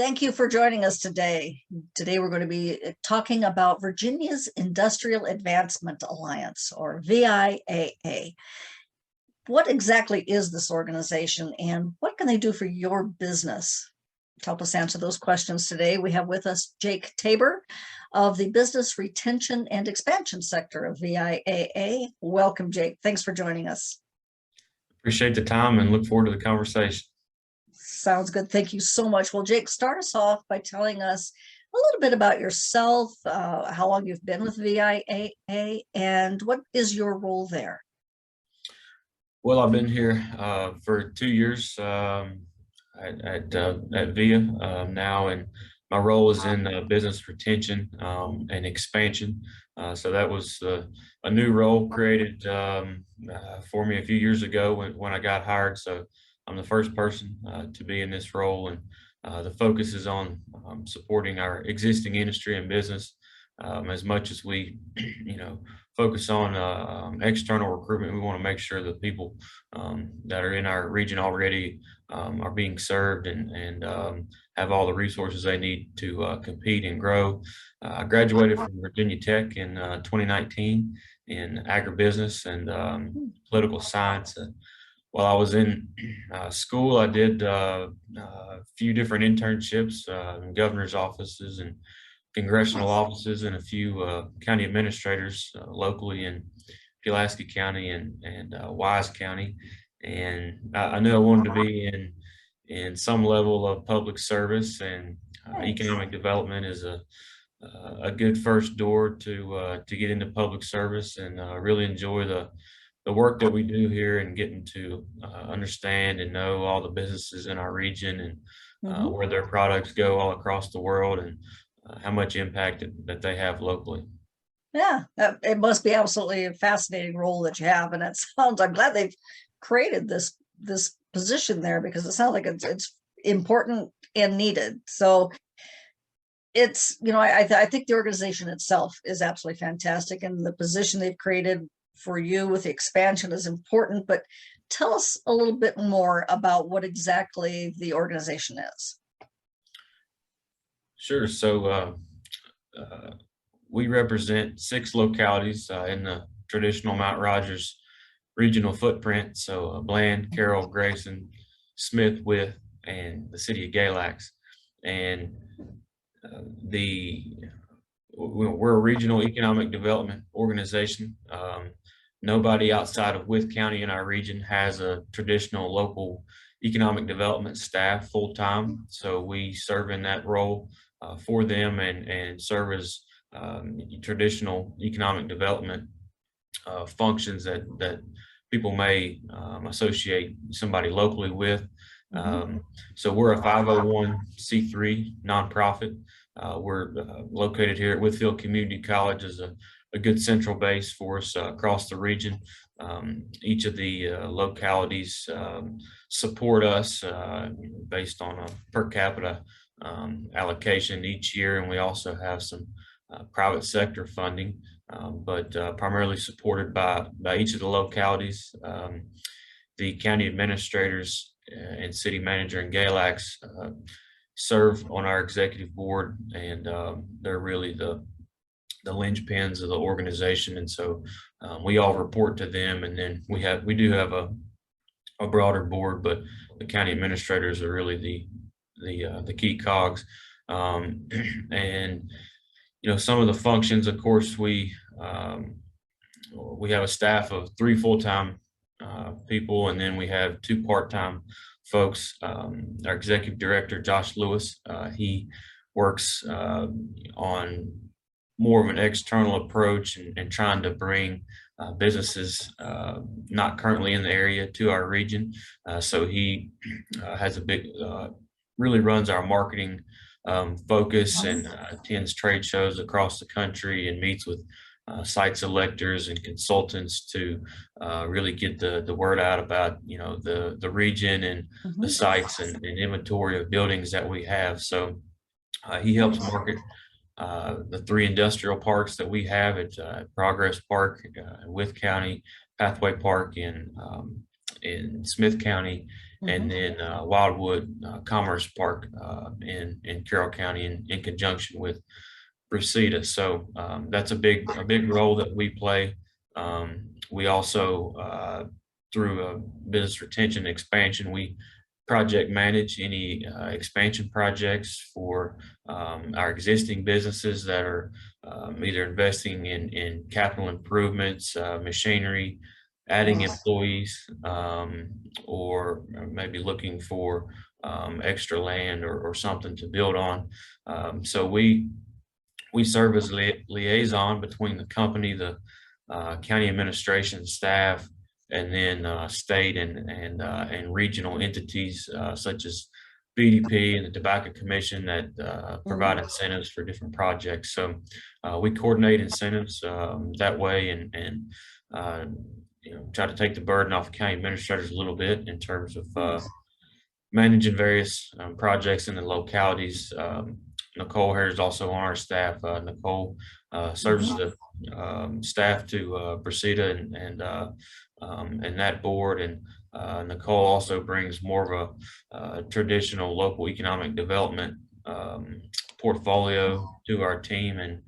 Thank you for joining us today. Today we're going to be talking about Virginia's Industrial Advancement Alliance, or VIAA. What exactly is this organization and what can they do for your business? To help us answer those questions today, we have with us Jake Tabor of the Business Retention and Expansion Sector of VIAA. Welcome, Jake. Thanks for joining us. Appreciate the time and look forward to the conversation. Sounds good. Thank you so much. Well, Jake, start us off by telling us a little bit about yourself, how long you've been with VIAA, and what is your role there? Well, I've been here for 2 years at VIA now, and my role is in business retention and expansion. So that was a new role created for me a few years ago when I got hired. So I'm the first person to be in this role, and the focus is on supporting our existing industry and business as much as we, focus on external recruitment. We want to make sure that people that are in our region already are being served and have all the resources they need to compete and grow. I graduated from Virginia Tech in 2019 in agribusiness and political science. While I was in school, I did a few different internships in governor's offices and congressional offices and a few county administrators locally in Pulaski County and Wise County. And I knew I wanted to be in some level of public service, and economic development is a good first door to get into public service, and really enjoy the work that we do here and getting to understand and know all the businesses in our region and where their products go all across the world and how much impact that they have locally. Yeah, it must be absolutely a fascinating role that you have. And I'm glad they've created this position there, because it sounds like it's important and needed. So it's, I think the organization itself is absolutely fantastic, and the position they've created for you with the expansion is important. But tell us a little bit more about what exactly the organization is. Sure. So we represent 6 localities in the traditional Mount Rogers regional footprint. So Bland, Carroll, Grayson, Smith, Wythe, and the city of Galax. And we're a regional economic development organization. Nobody outside of Wythe County in our region has a traditional local economic development staff full time. So we serve in that role for them and serve as traditional economic development functions that people may associate somebody locally with. So we're a 501c3 nonprofit. We're located here at Whitfield Community College as a good central base for us across the region. Each of the localities support us based on a per capita allocation each year, and we also have some private sector funding, but primarily supported by each of the localities. The county administrators and city manager in Galax serve on our executive board, and they're really the linchpins of the organization, and so we all report to them. And then we do have a broader board, but the county administrators are really the key cogs. And some of the functions, of course, we have a staff of 3 full-time people, and then we have 2 part-time folks. Our executive director, Josh Lewis, he works on more of an external approach and trying to bring businesses not currently in the area to our region. So he has a big, really runs our marketing focus and attends trade shows across the country and meets with site selectors and consultants to really get the word out about the region and the sites and inventory of buildings that we have. So he helps market the 3 industrial parks that we have at Progress Park, Wythe County, Pathway Park in Smith County, and then Wildwood Commerce Park in Carroll County in conjunction with Reseda. So that's a big role that we play. We also through a business retention expansion, we project manage any expansion projects for our existing businesses that are either investing in capital improvements, machinery, adding employees, or maybe looking for extra land or something to build on. So we serve as liaison between the company, the county administration staff, and then state and regional entities such as BDP and the Tobacco Commission that provide incentives for different projects. So we coordinate incentives that way, and try to take the burden off the county administrators a little bit in terms of managing various projects in the localities. Nicole here is also on our staff. Nicole serves as the staff to Reseda and that board. And Nicole also brings more of a traditional local economic development portfolio to our team. And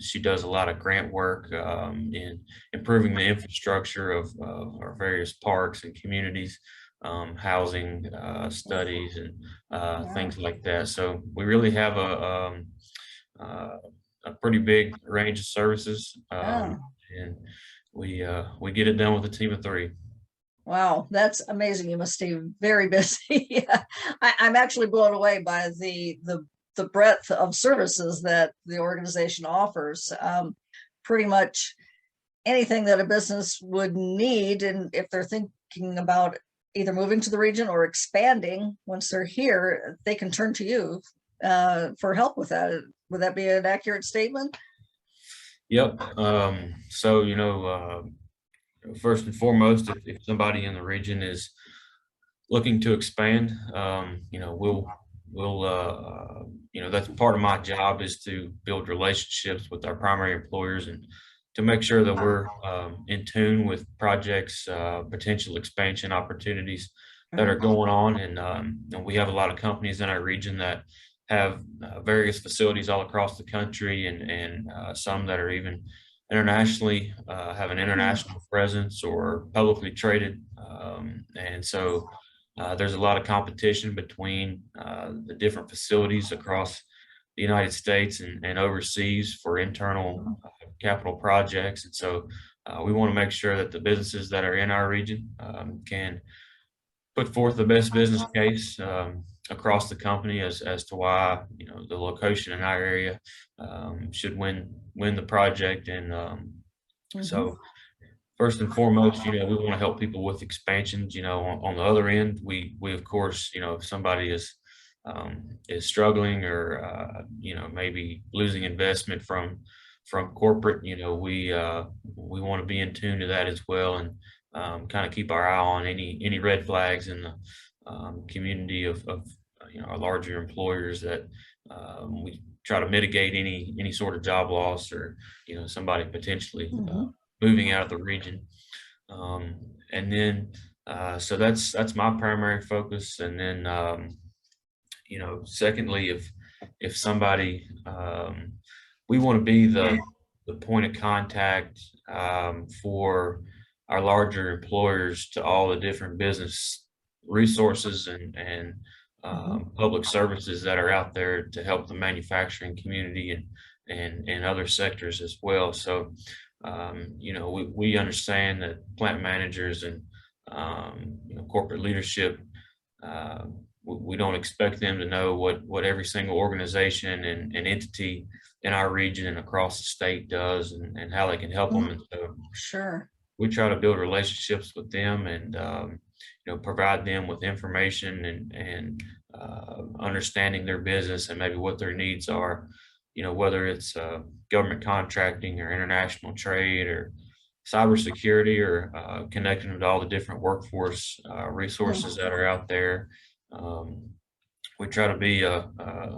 she does a lot of grant work in improving the infrastructure of our various parks and communities. Housing studies and things like that. So we really have a pretty big range of services, and we get it done with a team of 3. Wow, that's amazing. You must stay very busy. I'm actually blown away by the breadth of services that the organization offers. Pretty much anything that a business would need, and if they're thinking about either moving to the region or expanding once they're here, they can turn to you for help with that. Would that be an accurate statement? Yep. So, first and foremost, if somebody in the region is looking to expand, we'll that's part of my job, is to build relationships with our primary employers and to make sure that we're in tune with projects, potential expansion opportunities that are going on. And we have a lot of companies in our region that have various facilities all across the country, and some that are even internationally, have an international presence or publicly traded. And so there's a lot of competition between the different facilities across the United States and overseas for internal capital projects. And so we want to make sure that the businesses that are in our region can put forth the best business case across the company as to why the location in our area should win the project. And so first and foremost, we want to help people with expansions. On the other end, we of course, if somebody is struggling or maybe losing investment from corporate, we want to be in tune to that as well, and kind of keep our eye on any red flags in the community of our larger employers, that we try to mitigate any sort of job loss or somebody potentially moving out of the region. And then so that's my primary focus. And then secondly, if somebody, we want to be the point of contact for our larger employers to all the different business resources and public services that are out there to help the manufacturing community and other sectors as well. So we understand that plant managers and corporate leadership, we don't expect them to know what every single organization and entity in our region and across the state does, and how they can help them. And so Sure. we try to build relationships with them and provide them with information and understanding their business and maybe what their needs are, whether it's government contracting or international trade or cybersecurity, or connecting with all the different workforce resources that are out there. We try to be a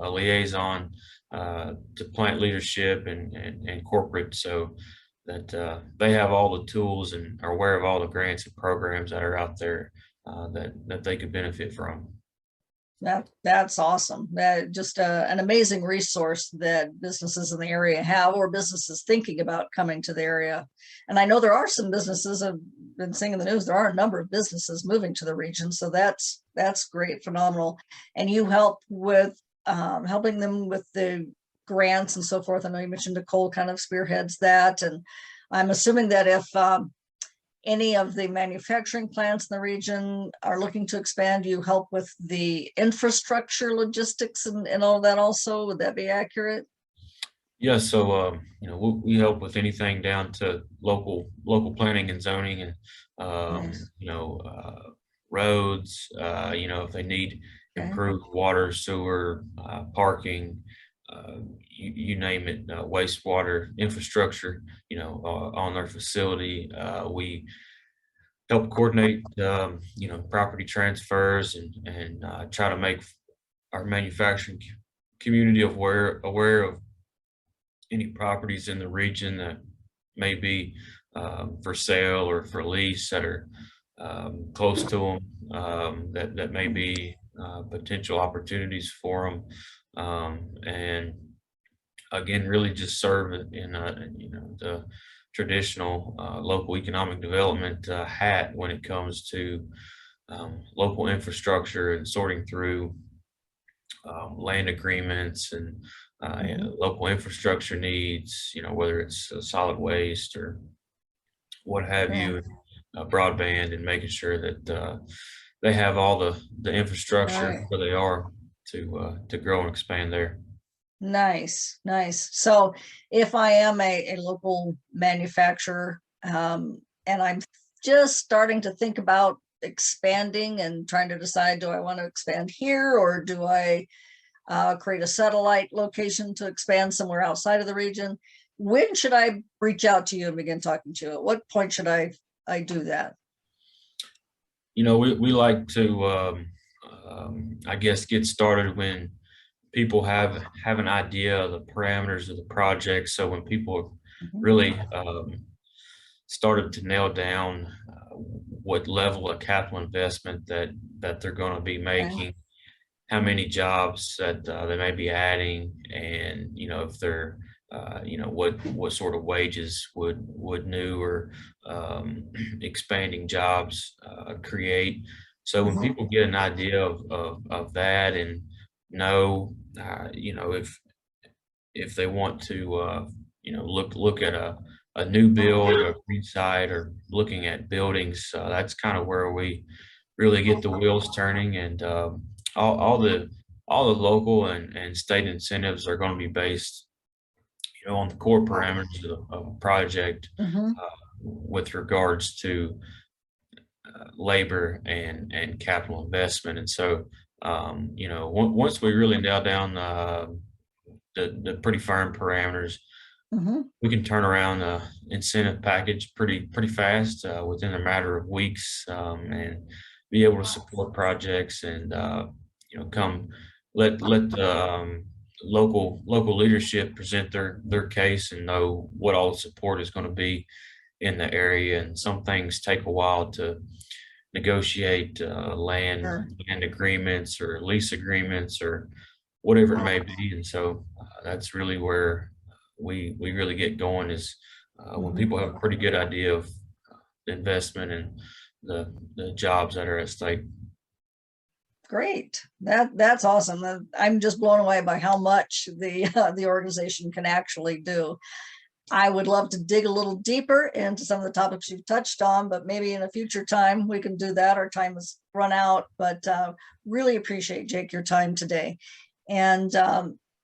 liaison to plant leadership and corporate, so that they have all the tools and are aware of all the grants and programs that are out there that they could benefit from. That's awesome. That just an amazing resource that businesses in the area have, or businesses thinking about coming to the area. And I know there are some businesses, I've been seeing in the news, there are a number of businesses moving to the region. So that's great, phenomenal. And you help with helping them with the grants and so forth. I know you mentioned Nicole kind of spearheads that. And I'm assuming that if any of the manufacturing plants in the region are looking to expand, you help with the infrastructure, logistics, and all that also. Would that be accurate? Yeah, so we help with anything down to local planning and zoning, and Nice. roads. If they need Okay. improved water, sewer, parking, you name it, wastewater infrastructure. On their facility, we help coordinate, property transfers, and try to make our manufacturing community aware of any properties in the region that may be for sale or for lease that are close to them, that may be potential opportunities for them, and again, really just serve in the traditional local economic development hat when it comes to local infrastructure and sorting through land agreements and local infrastructure needs, whether it's solid waste or what have Yeah. you, broadband, and making sure that they have all the infrastructure Right. where they are to grow and expand there. Nice, nice. So if I am a local manufacturer, and I'm just starting to think about expanding and trying to decide, do I want to expand here, or do I create a satellite location to expand somewhere outside of the region? When should I reach out to you and begin talking to you? At what point should I do that? We like to, I guess, get started when people have an idea of the parameters of the project. So when people Mhm. really started to nail down what level of capital investment that they're going to be Okay. making, how many jobs that they may be adding, and if they're what sort of wages would new or expanding jobs create. So when Mhm. people get an idea of that and know if they want to look at a new build, a green site, or looking at buildings, that's kind of where we really get the wheels turning, and all the local and state incentives are going to be based, on the core parameters of a project, Mhm. with regards to labor and capital investment. And so, once we really nail down the pretty firm parameters, Mhm. we can turn around a incentive package pretty fast, within a matter of weeks, and be able to support projects, and come let the local leadership present their case and know what all the support is going to be in the area. And some things take a while to negotiate, Sure. land agreements or lease agreements or whatever it may be. And so that's really where we really get going, is when Mhm. people have a pretty good idea of the investment and the jobs that are at stake. Great. That's awesome. I'm just blown away by how much the organization can actually do. I would love to dig a little deeper into some of the topics you've touched on, but maybe in a future time we can do that. Our time has run out, but really appreciate, Jake, your time today. And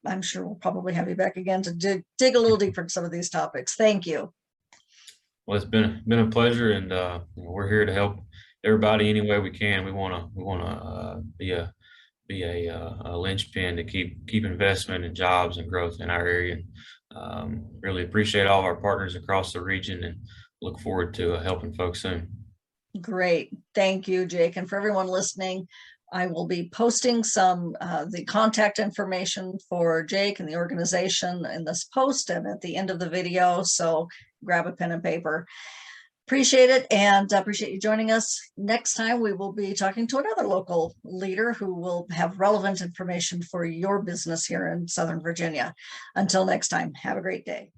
I'm sure we'll probably have you back again to dig a little deeper into some of these topics. Thank you. Well, it's been a pleasure, and we're here to help everybody any way we can. We want to be a linchpin to keep investment and jobs and growth in our area. And really appreciate all of our partners across the region, and look forward to helping folks soon. Great. Thank you, Jake. And for everyone listening, I will be posting some the contact information for Jake and the organization in this post and at the end of the video. So grab a pen and paper. Appreciate it, and appreciate you joining us. Next time, we will be talking to another local leader who will have relevant information for your business here in Southern Virginia. Until next time, have a great day.